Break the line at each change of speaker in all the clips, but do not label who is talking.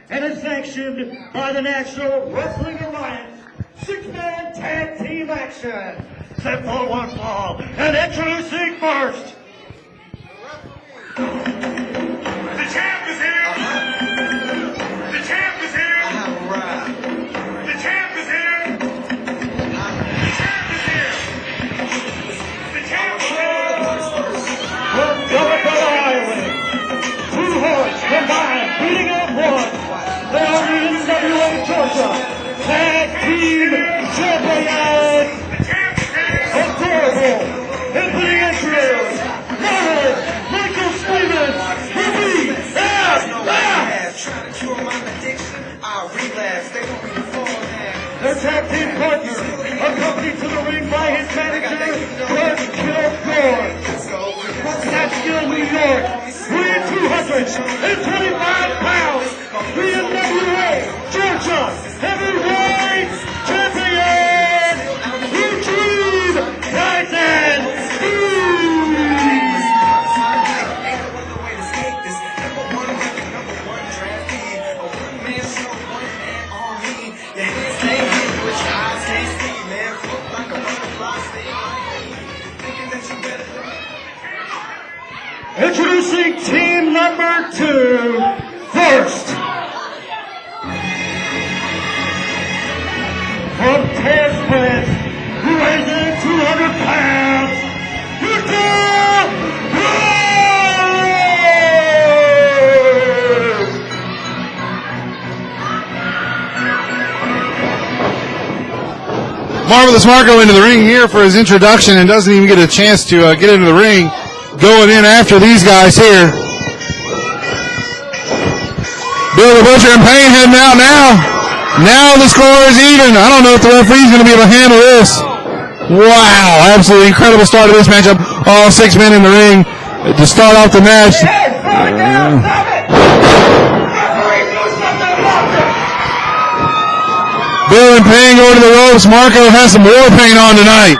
and is sanctioned by the National Wrestling Alliance. 6-man tag team action. Set for one fall, and introducing first. The champ is here! The champ is here! The champ is here! The champ is here! The champ is here! From Colorado Island, 2 horses combined, beating up one. They are the NWA Georgia Tag Team Champions! The champ is here! Adorable! Anthony Andrews! Michael Stevens! Trying to cure my addiction, I'll relapse. They won't be before now. Their tag team partner, accompanied to the ring by his manager, Marko from Catskill, New York, weighing 225 pounds, the NWA Georgia Heavyweight Champion, Eugene Tyson. Introducing team number 2 first. From Texas, who weighs in 200 pounds,
Marvelous Marko into the ring here for his introduction and doesn't even get a chance to get into the ring. Going in after these guys here. Bill the Butcher and Payne heading out now. Now the score is even. I don't know if the referee's going to be able to handle this. Wow, absolutely incredible start of this matchup. All 6 men in the ring to start off the match. Bill and Payne going to the ropes. Marko has some war paint on tonight.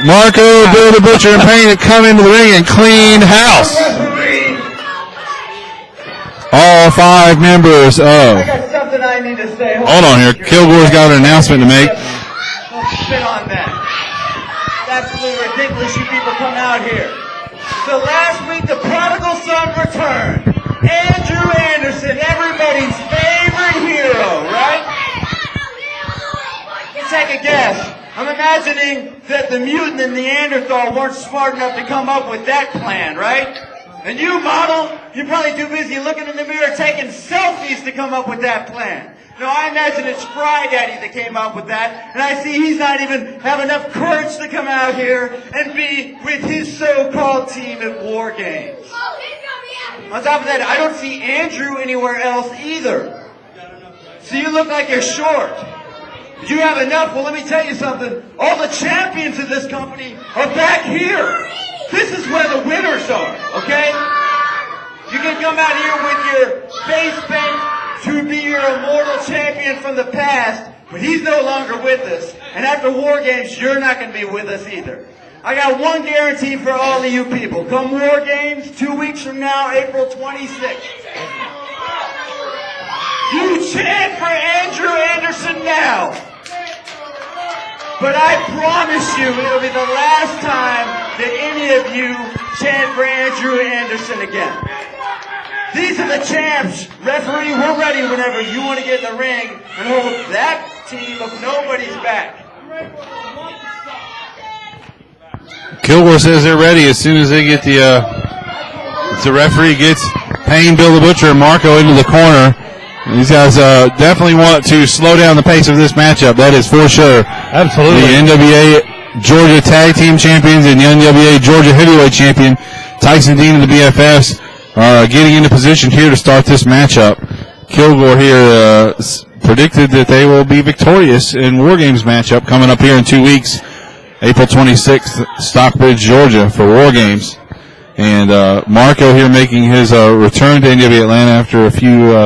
Marko, Bill the Butcher, and Payne have come into the ring and cleaned house. All 5 members of...
I got something I need to say.
Hold on here. Kilgore's got an announcement to make.
Don't spit on that. It's absolutely ridiculous you people come out here. So last week, the prodigal son returned. Andrew Anderson, everybody's favorite hero, right? Let's take a guess. I'm imagining that the mutant and Neanderthal weren't smart enough to come up with that plan, right? And you, model, you're probably too busy looking in the mirror taking selfies to come up with that plan. No, I imagine it's Fry Daddy that came up with that, and I see he's not even have enough courage to come out here and be with his so-called team at War Games. On top of that, I don't see Andrew anywhere else either. So you look like you're short. Did you have enough? Well, let me tell you something. All the champions of this company are back here. This is where the winners are, okay? You can come out here with your face paint to be your immortal champion from the past, but he's no longer with us. And after War Games, you're not going to be with us either. I got one guarantee for all of you people. Come War Games, 2 weeks from now, April 26th. You chant for Andrew Anderson now. But I promise you it'll be the last time that any of you chant for Andrew Anderson again. These are the champs. Referee, we're ready whenever you want to get in the ring and hold that team of nobody's back.
Kilgore says they're ready as soon as they get the referee gets Payne, Bill the Butcher, and Marko into the corner. These guys definitely want to slow down the pace of this matchup. That is for sure.
Absolutely.
The NWA Georgia Tag Team Champions and the NWA Georgia Heavyweight Champion Tyson Dean and the BFFs are getting into position here to start this matchup. Kilgore here predicted that they will be victorious in War Games matchup coming up here in 2 weeks, April 26th, Stockbridge, Georgia for War Games. And Marko here making his return to NWA Atlanta after a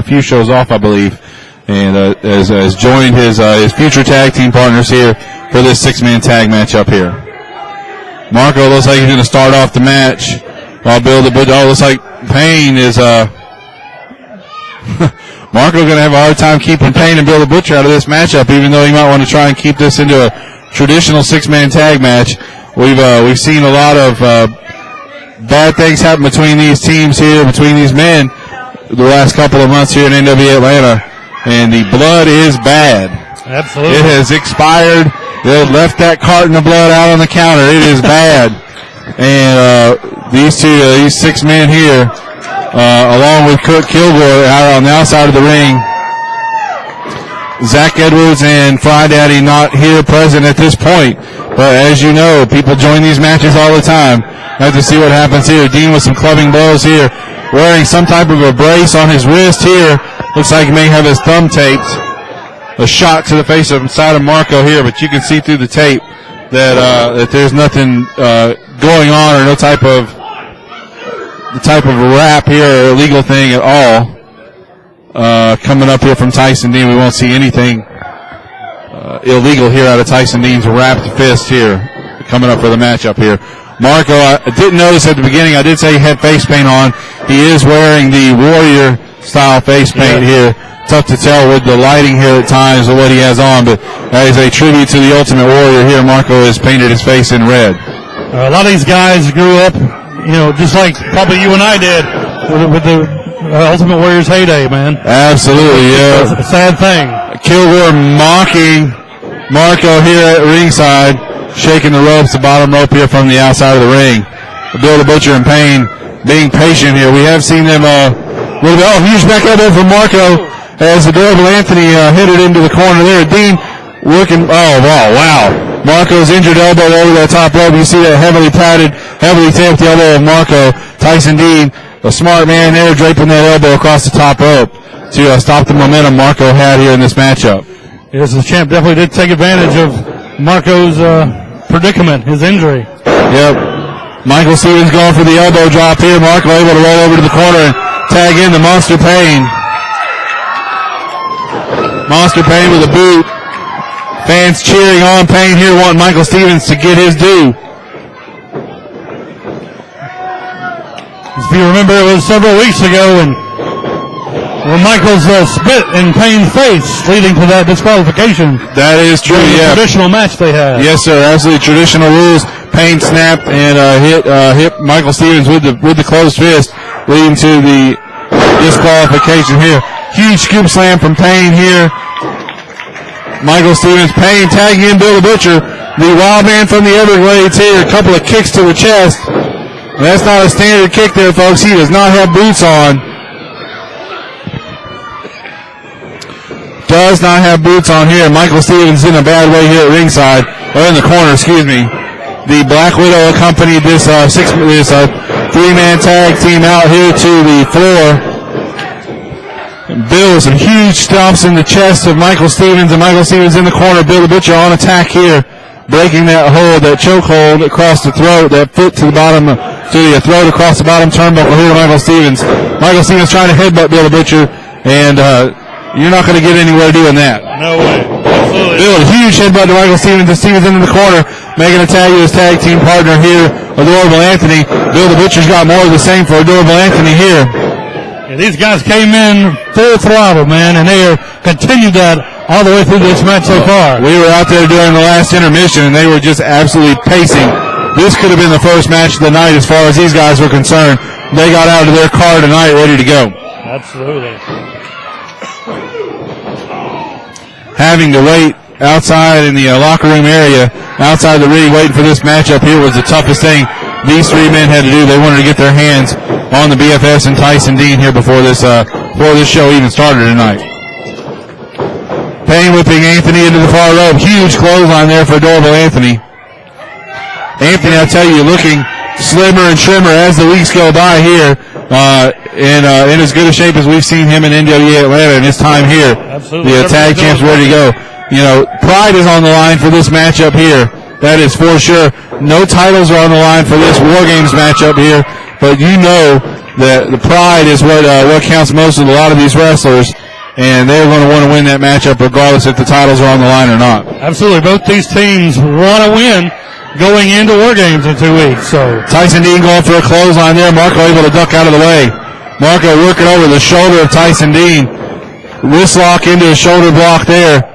few shows off, I believe, and has joined his future tag team partners here for this 6-man tag match up here. Marko looks like he's going to start off the match. While Bill the Butcher, looks like Payne is Marko going to have a hard time keeping Payne and Bill the Butcher out of this matchup, even though he might want to try and keep this into a traditional 6-man tag match. We've seen a lot of bad things happen between these teams here, between these men, the last couple of months here in NWA Atlanta, and the blood is bad.
Absolutely.
It has expired. They left that carton of blood out on the counter. It is bad. And these 6 men here, along with Kurt Kilgore out on the outside of the ring. Zach Edwards and Fry Daddy not here present at this point. But as you know, people join these matches all the time. Have to see what happens here. Dean with some clubbing blows here. Wearing some type of a brace on his wrist here. Looks like he may have his thumb taped. A shot to the face of side of Marko here, but you can see through the tape that there's nothing going on, or no type of rap here or illegal thing at all. Coming up here from Tyson Dean, we won't see anything illegal here out of Tyson Dean's wrapped fist here. Coming up for the matchup here. Marko, I didn't notice at the beginning, I did say he had face paint on. He is wearing the Warrior style face paint here. Tough to tell with the lighting here at times of what he has on, but that is a tribute to the Ultimate Warrior here. Marko has painted his face in red.
A lot of these guys grew up, just like probably you and I did with the Ultimate Warrior's heyday, man.
Absolutely, yeah.
It's a sad thing.
Kilgore mocking Marko here at ringside, shaking the ropes, the bottom rope here from the outside of the ring. Bill the Butcher and Payne being patient here. We have seen them huge back elbow from Marko as Adorable Anthony hit it into the corner there. Dean working, wow. Marko's injured elbow over that top rope. You see that heavily padded, heavily taped elbow of Marko. Tyson Dean, a smart man there, draping that elbow across the top rope to stop the momentum Marko had here in this matchup.
Yes, the champ definitely did take advantage of Marko's predicament, his injury.
Yep. Michael Stevens going for the elbow drop here. Marko able to roll over to the corner and tag in the Monster Payne. Monster Payne with a boot. Fans cheering on Payne here, wanting Michael Stevens to get his due.
If you remember, it was several weeks ago when Michael's spit in Payne's face, leading to that disqualification.
That is true, yeah.
Traditional match they had.
Yes, sir. Absolutely traditional rules. Payne snapped and hit Michael Stevens with the closed fist, leading to the disqualification here. Huge scoop slam from Payne here. Michael Stevens, Payne tagging in Bill the Butcher. The Wild Man from the Everglades here. A couple of kicks to the chest. That's not a standard kick there, folks. He does not have boots on. Does not have boots on here. Michael Stevens in a bad way here at ringside. Or in the corner, excuse me. The Black Widow accompanied this three-man tag team out here to the floor. Bill with some huge stomps in the chest of Michael Stevens, and Michael Stevens in the corner. Bill the Butcher on attack here, breaking that hold, that choke hold across the throat, that foot to the bottom, to the throat across the bottom turnbuckle here to Michael Stevens. Michael Stevens trying to headbutt Bill the Butcher, and you're not going to get anywhere doing that.
No way. Absolutely.
Bill, a huge headbutt to Michael Stevens, and Stevens into the corner, making a tag with his tag team partner here, Adorable Anthony. Bill the Butcher's got more of the same for Adorable Anthony here.
Yeah, these guys came in full throttle, man, and they continued that all the way through this match so far.
We were out there during the last intermission, and they were just absolutely pacing. This could have been the first match of the night as far as these guys were concerned. They got out of their car tonight ready to go.
Absolutely.
Having to wait outside in the locker room area, outside the ring, waiting for this matchup here was the toughest thing these three men had to do. They wanted to get their hands on the BFS and Tyson Dean here before this show even started tonight. Payne whipping Anthony into the far rope. Huge clothesline there for Adorable Anthony. Anthony, I tell you, looking slimmer and trimmer as the weeks go by here, in as good a shape as we've seen him in NWA Atlanta in his time here.
Absolutely.
The tag champs ready to go. Pride is on the line for this matchup here. That is for sure. No titles are on the line for this War Games matchup here, but you know that the pride is what counts most with a lot of these wrestlers, and they're going to want to win that matchup regardless if the titles are on the line or not.
Absolutely. Both these teams want to win. going into War Games in 2 weeks. So
Tyson Dean going for a clothesline there. Marko able to duck out of the way. Marko working over the shoulder of Tyson Dean. Wrist lock into the shoulder block there.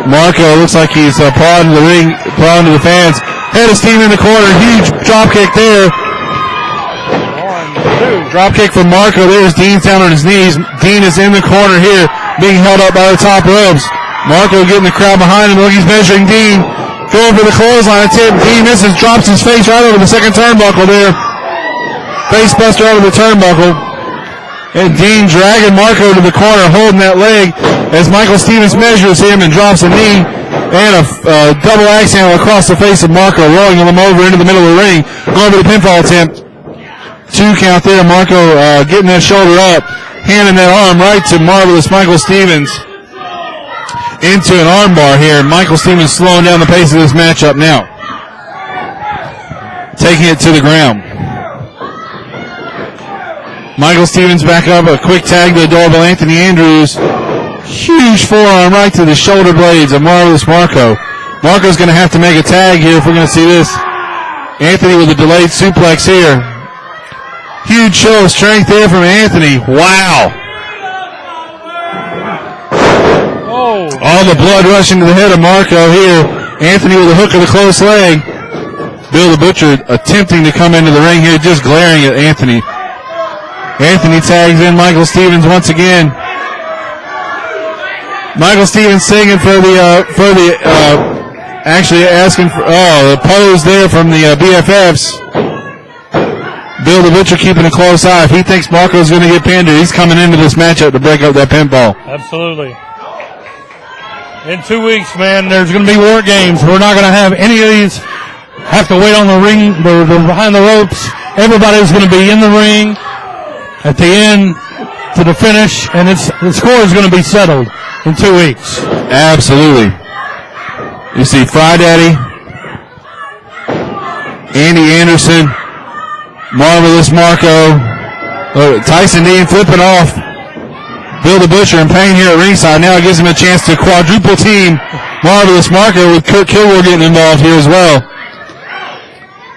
Marko looks like he's pawing to the ring, pawing to the fans. Head of steam in the corner. Huge drop kick there. Drop kick from Marko. There's Dean's down on his knees. Dean is in the corner here, being held up by the top ropes. Marko getting the crowd behind him. Look, he's measuring Dean. Going for the clothesline attempt. Dean misses, drops his face right over the second turnbuckle there. Face buster out of the turnbuckle. And Dean dragging Marko to the corner, holding that leg as Michael Stevens measures him and drops a knee and a double axe handle across the face of Marko, rolling him over into the middle of the ring. Going for the pinfall attempt. 2 count there. Marko getting that shoulder up, handing that arm right to Marvelous Michael Stevens into an armbar here. Michael Stevens slowing down the pace of this matchup now. Taking it to the ground. Michael Stevens back up, a quick tag to adorable Anthony Andrews. Huge forearm right to the shoulder blades of Marvelous Marko. Marko's going to have to make a tag here if we're going to see this. Anthony with a delayed suplex here. Huge show of strength there from Anthony. Wow.
oh,
All the blood rushing to the head of Marko here. Anthony with a hook of the close leg. Bill the Butcher attempting to come into the ring here, just glaring at Anthony. Anthony tags in Michael Stevens once again. Michael Stevens singing for the actually asking for the pose there from the BFFs. Bill the Butcher keeping a close eye. If he thinks Marko's going to get pinned, he's coming into this matchup to break up that pinfall.
absolutely. In 2 weeks, man, there's going to be War Games. We're not going to have any of these have to wait on the ring, they're behind the ropes. Everybody's going to be in the ring at the end to the finish, and the score is going to be settled in 2 weeks.
Absolutely. You see Fry Daddy, Andy Anderson, Marvelous Marko, Tyson Dean flipping off Bill the Butcher in pain here at ringside. Now it gives him a chance to quadruple team Marvelous Marko with Kurt Kilgore getting involved here as well.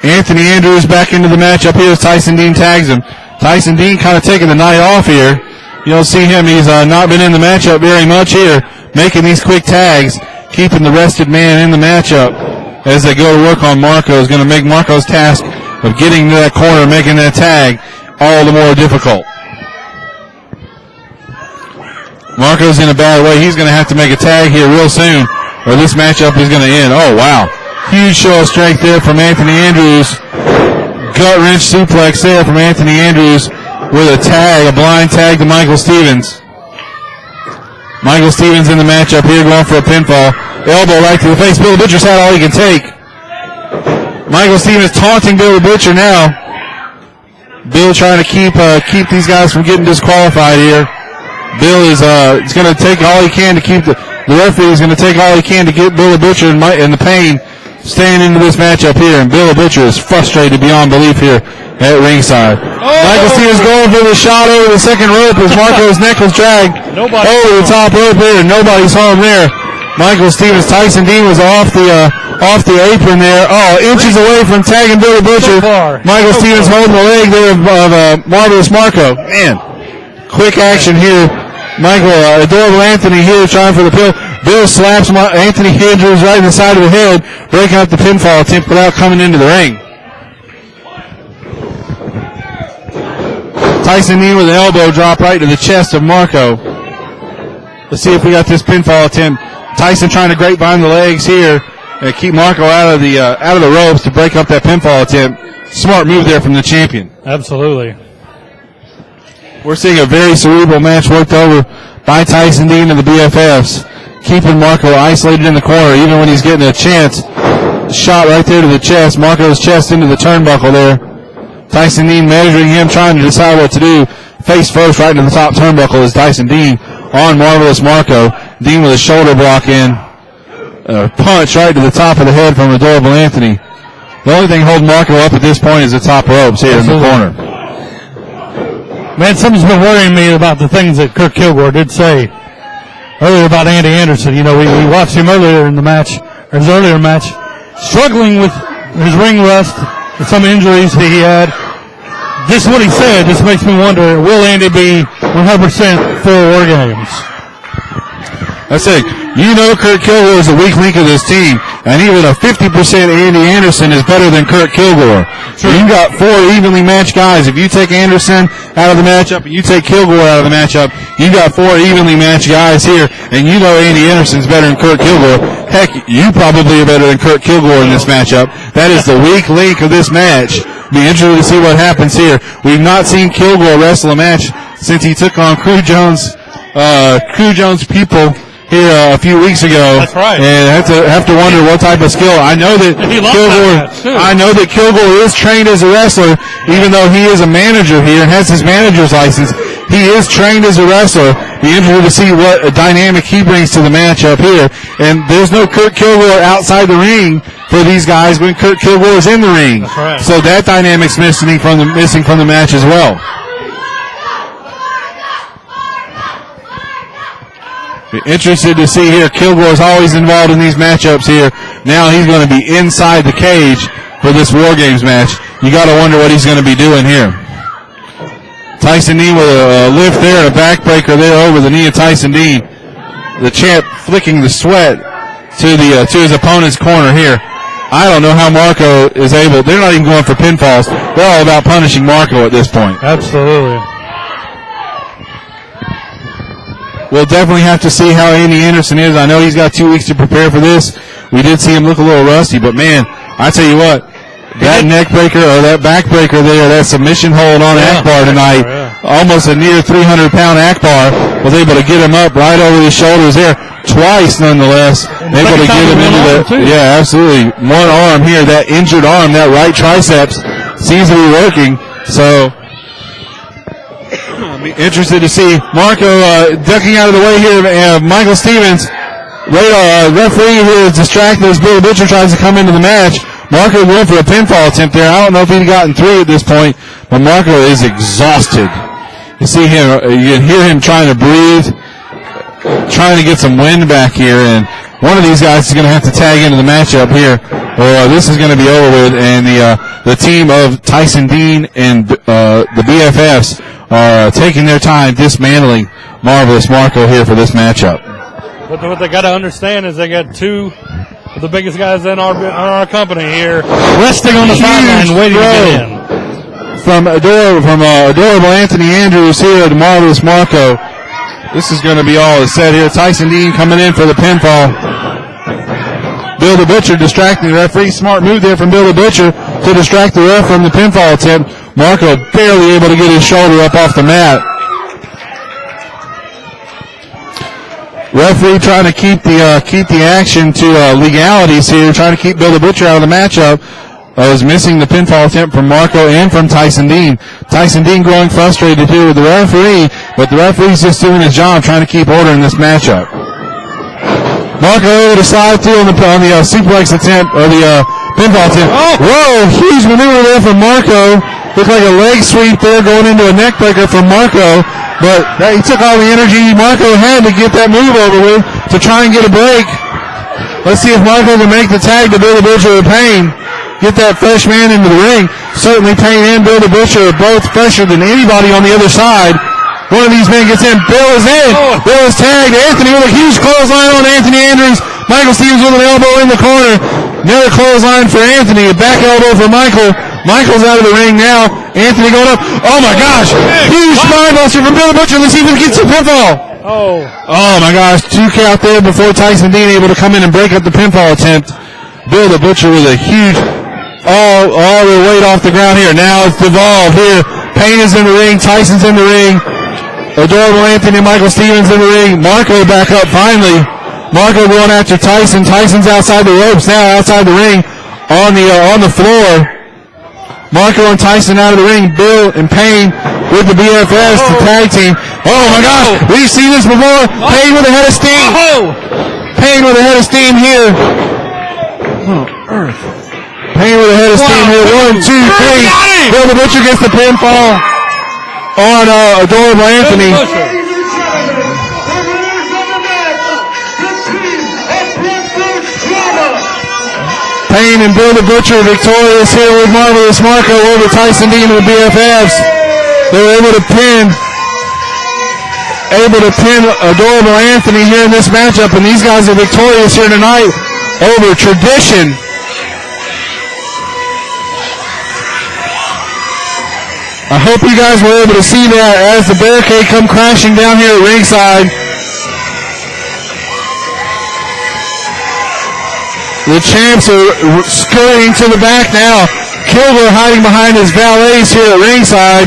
Anthony Andrews back into the matchup here as Tyson Dean tags him. Tyson Dean kind of taking the night off here. You'll see him. He's not been in the matchup very much here, making these quick tags, keeping the rested man in the matchup as they go to work on Marko. Is going to make Marko's task of getting to that corner, making that tag, all the more difficult. Marko's in a bad way. He's going to have to make a tag here real soon, or this matchup is going to end. Oh, wow. Huge show of strength there from Anthony Andrews. Gut-wrench suplex there from Anthony Andrews with a tag, a blind tag to Michael Stevens. Michael Stevens in the matchup here going for a pinfall. Elbow right to the face. Bill the Butcher's had all he can take. Michael Stevens taunting Bill the Butcher now. Bill trying to keep these guys from getting disqualified here. Bill is going to take all he can to keep the referee is going to take all he can to get Bill the Butcher in the pain staying into this matchup here, and Bill the Butcher is frustrated beyond belief here at ringside. Michael Stevens going for the shot over the second rope as Marko's neck was dragged over the top rope there, and nobody's home there. Michael Stevens, Tyson Dean was off the apron there. Oh, inches away from tagging Bill the Butcher. Michael Stevens holding the leg there of Marvelous Marko. Man, quick action here. Michael, adorable Anthony here trying for the pill. Bill slaps Anthony Andrews right in the side of the head, breaking up the pinfall attempt without coming into the ring. Tyson Dean with an elbow drop right to the chest of Marko. Let's see if we got this pinfall attempt. Tyson trying to grapevine the legs here and keep Marko out of the ropes to break up that pinfall attempt. Smart move there from the champion.
Absolutely.
We're seeing a very cerebral match worked over by Tyson Dean and the BFFs, keeping Marko isolated in the corner even when he's getting a chance. Shot right there to the chest. Marko's chest into the turnbuckle there. Tyson Dean measuring him, trying to decide what to do. Face first right into the top turnbuckle is Tyson Dean on Marvelous Marko. Dean with a shoulder block in. A punch right to the top of the head from adorable Anthony. The only thing holding Marko up at this point is the top ropes here in the corner.
Man, something's been worrying me about the things that Kurt Kilgore did say earlier about Andy Anderson. You know, we watched him earlier in the match, or his earlier match, struggling with his ring rust, and some injuries that he had. This is what he said. This makes me wonder, will Andy be 100% for War Games?
I said, you know Kurt Kilgore is a weak link of this team, and even a 50% Andy Anderson is better than Kurt Kilgore. So you got 4 evenly matched guys. If you take Anderson out of the matchup and you take Kilgore out of the matchup, you got 4 evenly matched guys here, and you know Andy Anderson's better than Kurt Kilgore. Heck, you probably are better than Kurt Kilgore in this matchup. That is the weak link of this match. Be interested to see what happens here. We've not seen Kilgore wrestle a match since he took on Crew Jones people here a few weeks ago.
That's right.
And have to wonder what type of skill. I know that Kilgore is trained as a wrestler, even though he is a manager here and has his manager's license. He is trained as a wrestler. Be interested to see what dynamic he brings to the matchup here. And there's no Kurt Kilgore outside the ring for these guys when Kurt Kilgore is in the ring.
That's right.
So that dynamic's missing from the match as well. Interested to see here. Kilgore's always involved in these matchups here. Now he's going to be inside the cage for this War Games match. You got to wonder what he's going to be doing here. Tyson Dean with a lift there and a backbreaker there over the knee of Tyson Dean. The champ flicking the sweat to his opponent's corner here. I don't know how Marko is able. They're not even going for pinfalls. They're all about punishing Marko at this point.
Absolutely.
We'll definitely have to see how Andy Anderson is. I know he's got 2 weeks to prepare for this. We did see him look a little rusty, but man, I tell you what, that neck breaker or that back breaker there, that submission hold on Akbar tonight, almost a near 300-pound Akbar, was able to get him up right over his shoulders there twice nonetheless. Able to get him into the, yeah, absolutely. One arm here, that injured arm, that right triceps seems to be working. So interested to see Marko ducking out of the way here. Michael Stevens, referee here is distracted as Billy Butcher tries to come into the match. Marko went for a pinfall attempt there. I don't know if he'd gotten 3 at this point, but Marko is exhausted. You see him, you can hear him trying to breathe, trying to get some wind back here, and one of these guys is going to have to tag into the matchup here, or this is going to be over with, and the team of Tyson Dean and the BFFs are taking their time dismantling Marvelous Marko here for this matchup.
But what they got to understand is they got 2 of the biggest guys in our company here resting on the sideline waiting to get in.
From adorable Anthony Andrews here to Marvelous Marko. This is going to be all is said here. Tyson Dean coming in for the pinfall. Bill the Butcher distracting the referee. Smart move there from Bill the Butcher to distract the ref from the pinfall attempt. Marko barely able to get his shoulder up off the mat. Referee trying to keep the action to legalities here, trying to keep Bill the Butcher out of the matchup. Was missing the pinfall attempt from Marko and from Tyson Dean. Tyson Dean growing frustrated here with the referee, but the referee's just doing his job, trying to keep order in this matchup. Marko able to slide through on the suplex attempt, or the pinfall attempt. Oh. Whoa, huge maneuver there from Marko. Looked like a leg sweep there going into a neck breaker from Marko, but he took all the energy Marko had to get that move over with to try and get a break. Let's see if Marko can make the tag to Bill the Butcher with Payne. Get that fresh man into the ring. Certainly Payne and Bill the Butcher are both fresher than anybody on the other side. One of these men gets in. Bill is in. Bill is tagged. Anthony with a huge clothesline on Anthony Andrews. Michael Stevens with an elbow in the corner. Another clothesline for Anthony. A back elbow for Michael. Michael's out of the ring now. Anthony going up. Oh my gosh. Huge spinebuster from Bill the Butcher. Let's see if he gets a pinfall. Oh my gosh. 2 count there before Tyson Dean able to come in and break up the pinfall attempt. Bill the Butcher with a huge all the weight off the ground here. Now it's devolved here. Payne is in the ring. Tyson's in the ring. Adorable Anthony and Michael Stevens in the ring. Marko back up finally. Marko going after Tyson. Tyson's outside the ropes now, outside the ring, on the floor. Marko and Tyson out of the ring. Bill and Payne with the BFS, the tag team. Oh my gosh, we've seen this before. Payne with a head of steam. Payne with a head of steam here. Payne with a head of steam here. 1, 2, 3. Bill the Butcher gets the pinfall on Adorable Anthony. Payne and Bill the Butcher victorious here with Marvelous Marko over Tyson Dean and the BFFs. They were able to pin Adorable Anthony here in this matchup, and these guys are victorious here tonight over Tradition. I hope you guys were able to see that as the barricade come crashing down here at ringside. The champs are scurrying to the back now. Kilgore hiding behind his valets here at ringside.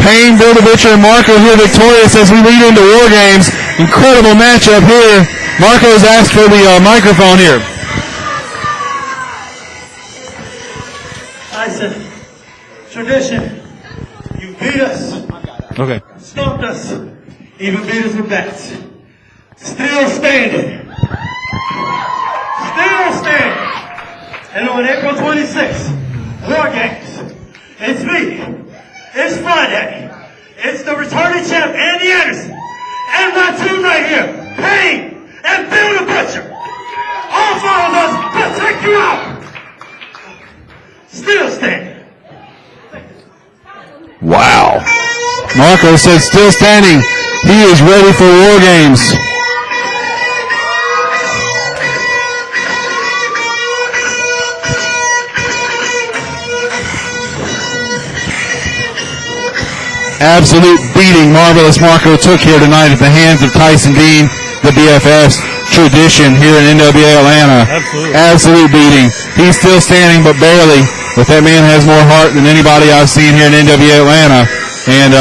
Payne, Bill the Butcher, and Marko here victorious as we lead into War Games. Incredible matchup here. Marko's asked for the microphone here.
Tyson, Tradition, you beat us.
Okay.
Stomped us. Even beat us with bats. Still standing. Still standing. And on April 26th, War Games. It's me. It's Friday. It's the returning champ, Andy Anderson. And my team right here, Payne and Bill the Butcher. All four of us will take you out. Still standing.
Wow. Marko said still standing. He is ready for War Games. Absolute beating Marvelous Marko took here tonight at the hands of Tyson Dean, the BFFs. Tradition here in NWA Atlanta. Absolute beating. He's still standing, but barely. But that man has more heart than anybody I've seen here in NWA Atlanta. And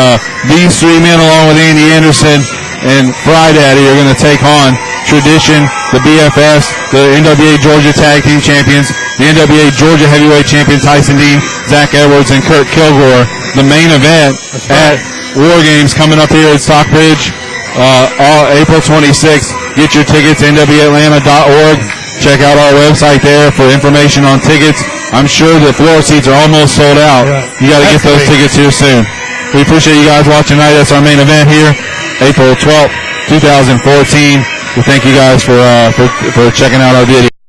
these three men, along with Andy Anderson and Fry Daddy, are going to take on Tradition, the BFFs, the NWA Georgia Tag Team Champions, the NWA Georgia Heavyweight Champion Tyson Dean, Zach Edwards, and Kurt Kilgore. The main event at War Games coming up here at Stockbridge, April 26th. Get your tickets, NWAAtlanta.org. Check out our website there for information on tickets. I'm sure the floor seats are almost sold out. You got to get those tickets here soon. We appreciate you guys watching tonight. That's our main event here, April 12th, 2014. We thank you guys for checking out our video.